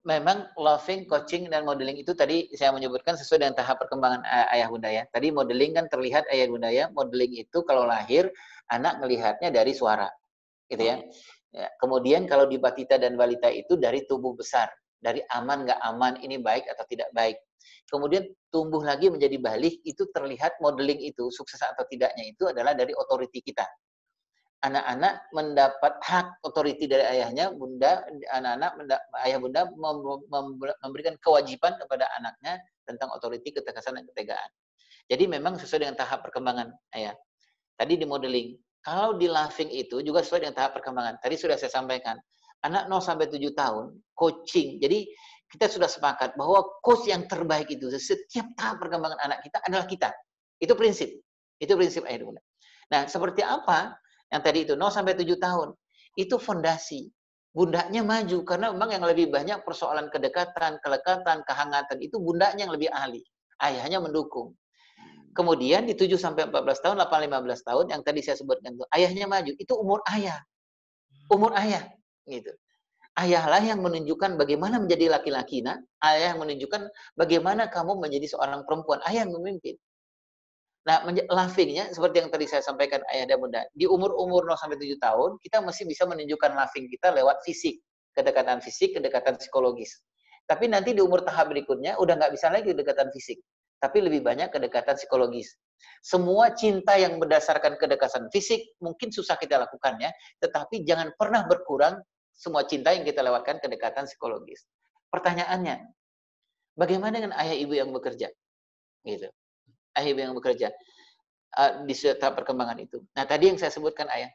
memang loving, coaching, dan modeling itu tadi saya menyebutkan sesuai dengan tahap perkembangan ayah bunda ya. Tadi modeling kan terlihat ayah bunda ya. Modeling itu kalau lahir, anak melihatnya dari suara, gitu ya. Ya, kemudian kalau di batita dan balita itu dari tubuh besar, dari aman nggak aman, ini baik atau tidak baik. Kemudian tumbuh lagi menjadi balik, itu terlihat modeling itu, sukses atau tidaknya itu adalah dari otoriti kita. Anak-anak mendapat hak otoriti dari ayahnya, bunda, anak-anak ayah bunda memberikan kewajiban kepada anaknya tentang otoriti, ketegasan, dan ketegaan. Jadi memang sesuai dengan tahap perkembangan ayah. Tadi di modeling. Kalau di loving itu juga sesuai dengan tahap perkembangan. Tadi sudah saya sampaikan. Anak 0 sampai 7 tahun, coaching. Jadi kita sudah sepakat bahwa coach yang terbaik itu setiap tahap perkembangan anak kita adalah kita. Itu prinsip. Itu prinsip ayah bunda. Nah, seperti apa yang tadi itu 0 sampai 7 tahun? Itu fondasi. Bundanya maju karena memang yang lebih banyak persoalan kedekatan, kelekatan, kehangatan itu bundanya yang lebih ahli. Ayahnya mendukung. Kemudian di 7 sampai 14 tahun, 8 15 tahun yang tadi saya sebutkan itu, ayahnya maju. Itu umur ayah. Umur ayah gitu. Ayahlah yang menunjukkan bagaimana menjadi laki-laki, nah. Ayah yang menunjukkan bagaimana kamu menjadi seorang perempuan. Ayah yang memimpin. Nah, loving-nya seperti yang tadi saya sampaikan ayah dan bunda. Di umur-umur 0 sampai 7 tahun, kita masih bisa menunjukkan loving kita lewat fisik, kedekatan fisik, kedekatan psikologis. Tapi nanti di umur tahap berikutnya udah nggak bisa lagi kedekatan fisik, tapi lebih banyak kedekatan psikologis. Semua cinta yang berdasarkan kedekatan fisik mungkin susah kita lakukan ya, tetapi jangan pernah berkurang semua cinta yang kita lewatkan kedekatan psikologis. Pertanyaannya, bagaimana dengan ayah ibu yang bekerja? Gitu. Ayah ibu yang bekerja di tahap perkembangan itu. Nah, tadi yang saya sebutkan ayah.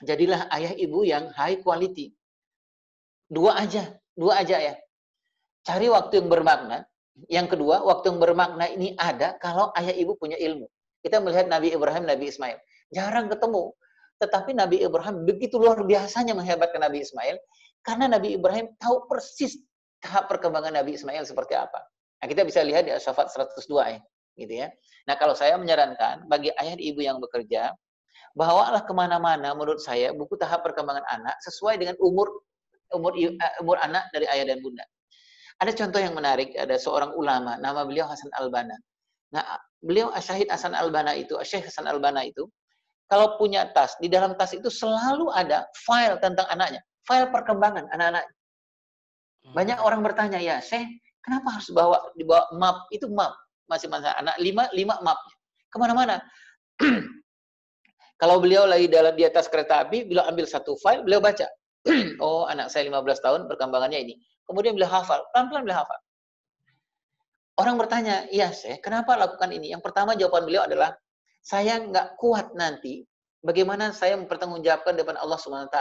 Jadilah ayah ibu yang high quality. Dua aja ya. Cari waktu yang bermakna. Yang kedua, waktu yang bermakna ini ada kalau ayah ibu punya ilmu. Kita melihat Nabi Ibrahim, Nabi Ismail. Jarang ketemu. Tetapi Nabi Ibrahim begitu luar biasanya menghebatkan Nabi Ismail. Karena Nabi Ibrahim tahu persis tahap perkembangan Nabi Ismail seperti apa. Nah, kita bisa lihat di As-Saffat 102 ya. Gitu ya. Nah, kalau saya menyarankan bagi ayah dan ibu yang bekerja, bawalah kemana-mana menurut saya buku tahap perkembangan anak sesuai dengan umur anak dari ayah dan bunda. Ada contoh yang menarik, ada seorang ulama, nama beliau Hasan Al-Banna. Nah, beliau Syahid Hasan Al-Banna itu, Syekh Hasan Al-Banna itu, kalau punya tas, di dalam tas itu selalu ada file tentang anaknya, file perkembangan anak-anak. Banyak orang bertanya, ya Syekh, kenapa harus dibawa map? Itu map, masing-masing anak, 5 map. Kemana-mana. Kalau beliau lagi di atas kereta api, beliau ambil satu file, beliau baca. Oh, anak saya 15 tahun, perkembangannya ini. Kemudian beliau hafal, pelan-pelan beliau hafal. Orang bertanya, iya Syekh, kenapa lakukan ini? Yang pertama jawaban beliau adalah, saya nggak kuat nanti, bagaimana saya mempertanggungjawabkan depan Allah SWT.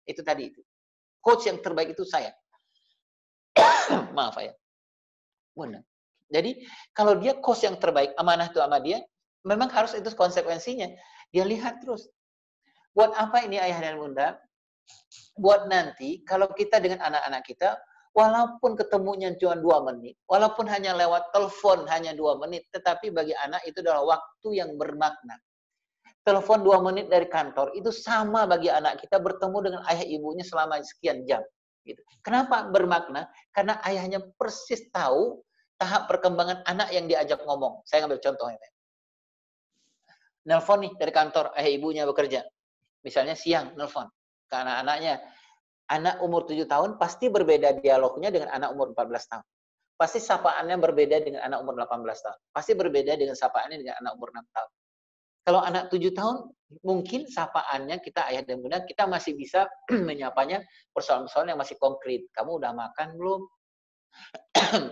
Itu tadi itu. Coach yang terbaik itu saya. Maaf ya. Benar. Jadi, kalau dia coach yang terbaik, amanah itu sama dia, memang harus itu konsekuensinya. Dia lihat terus. Buat apa ini ayah dan bunda? Buat nanti, kalau kita dengan anak-anak kita, walaupun ketemunya cuma 2 menit, walaupun hanya lewat telepon hanya 2 menit, tetapi bagi anak itu adalah waktu yang bermakna. Telepon 2 menit dari kantor, itu sama bagi anak kita bertemu dengan ayah ibunya selama sekian jam. Gitu. Kenapa bermakna? Karena ayahnya persis tahu tahap perkembangan anak yang diajak ngomong. Saya ambil contoh ini. Nelpon nih dari kantor, ayah ibunya bekerja. Misalnya siang, nelpon ke anak-anaknya. Anak umur 7 tahun pasti berbeda dialognya dengan anak umur 14 tahun. Pasti sapaannya berbeda dengan anak umur 18 tahun. Pasti berbeda dengan sapaannya dengan anak umur 6 tahun. Kalau anak 7 tahun, mungkin sapaannya kita ayah dan bunda, kita masih bisa menyapanya persoalan-persoalan yang masih konkret. Kamu udah makan belum?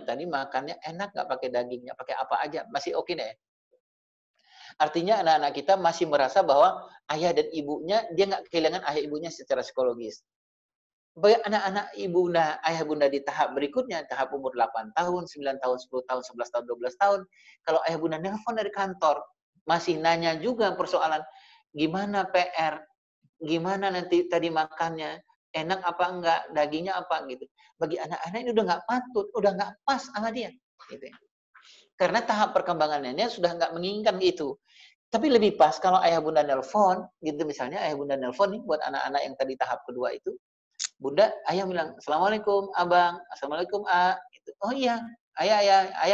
Tadi makannya enak nggak pakai dagingnya, pakai apa aja, masih oke deh. Artinya anak-anak kita masih merasa bahwa ayah dan ibunya, dia nggak kehilangan ayah ibunya secara psikologis. Bagi anak-anak bunda, ayah bunda di tahap berikutnya, tahap umur 8 tahun, 9 tahun, 10 tahun, 11 tahun, 12 tahun, kalau ayah bunda nelpon dari kantor, masih nanya juga persoalan, gimana PR, gimana nanti tadi makannya, enak apa enggak, dagingnya apa gitu. Bagi anak-anak ini udah nggak patut, udah nggak pas sama dia. Gitu. Karena tahap perkembangannya sudah nggak menginginkan itu. Tapi lebih pas kalau ayah bunda nelpon, gitu misalnya ayah bunda nelpon nih buat anak-anak yang tadi tahap kedua itu, Bunda, ayah bilang, Assalamualaikum abang, Assalamualaikum A. Gitu. Oh iya, ayah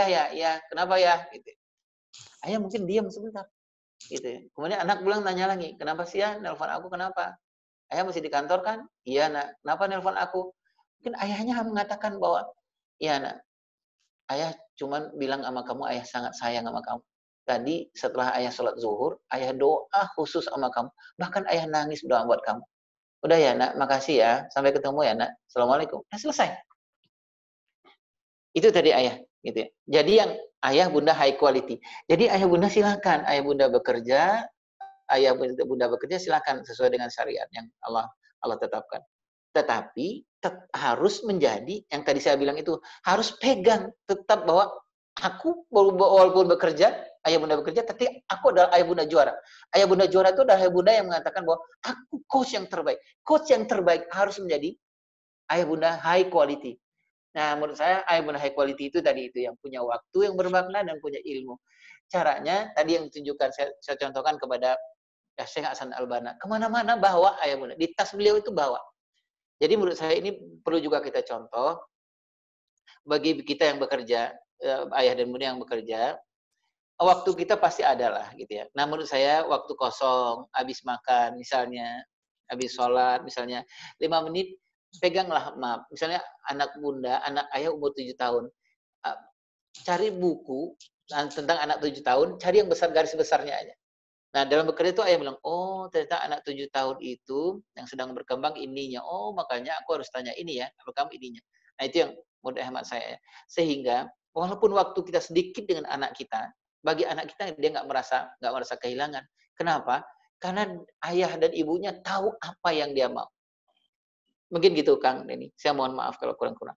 ya, iya, kenapa ya? Gitu. Ayah mungkin diam sebentar. Gitu ya. Kemudian anak pulang nanya lagi, kenapa sih ya nelpon aku, kenapa? Ayah masih di kantor kan? Iya nak, kenapa nelpon aku? Mungkin ayahnya mengatakan bahwa, iya nak, ayah cuman bilang sama kamu, ayah sangat sayang sama kamu. Tadi setelah ayah sholat zuhur, ayah doa khusus sama kamu. Bahkan ayah nangis doa buat kamu. Udah ya nak, makasih ya. Sampai ketemu ya nak. Assalamualaikum. Nah, selesai. Itu tadi ayah. Gitu ya. Jadi yang ayah bunda high quality. Jadi ayah bunda silakan. Ayah bunda bekerja. Ayah bunda bekerja silakan sesuai dengan syariat yang Allah tetapkan. Tetapi harus menjadi yang tadi saya bilang itu harus pegang tetap bahwa aku walaupun bekerja, ayah bunda bekerja, tapi aku adalah ayah bunda juara. Ayah bunda juara itu adalah ayah bunda yang mengatakan bahwa aku coach yang terbaik. Coach yang terbaik harus menjadi ayah bunda high quality. Nah, menurut saya ayah bunda high quality itu tadi itu yang punya waktu yang bermakna dan punya ilmu. Caranya tadi yang ditunjukkan saya contohkan kepada Syekh Hasan Albana. Kemana-mana bawa ayah bunda. Di tas beliau itu bawa. Jadi menurut saya ini perlu juga kita contoh bagi kita yang bekerja, ayah dan bunda yang bekerja, waktu kita pasti ada lah gitu ya. Nah menurut saya waktu kosong, habis makan misalnya, habis sholat misalnya, 5 menit peganglah map. Misalnya anak bunda, anak ayah umur 7 tahun, cari buku tentang anak 7 tahun, cari yang besar garis besarnya aja. Nah, dalam bekerja itu ayah bilang, oh ternyata anak 7 tahun itu yang sedang berkembang ininya. Oh, makanya aku harus tanya ini ya, kalau kamu ininya. Nah, itu yang menurut hemat saya. Sehingga walaupun waktu kita sedikit dengan anak kita, bagi anak kita dia nggak merasa kehilangan. Kenapa? Karena ayah dan ibunya tahu apa yang dia mau. Mungkin gitu Kang Denny. Saya mohon maaf kalau kurang-kurang.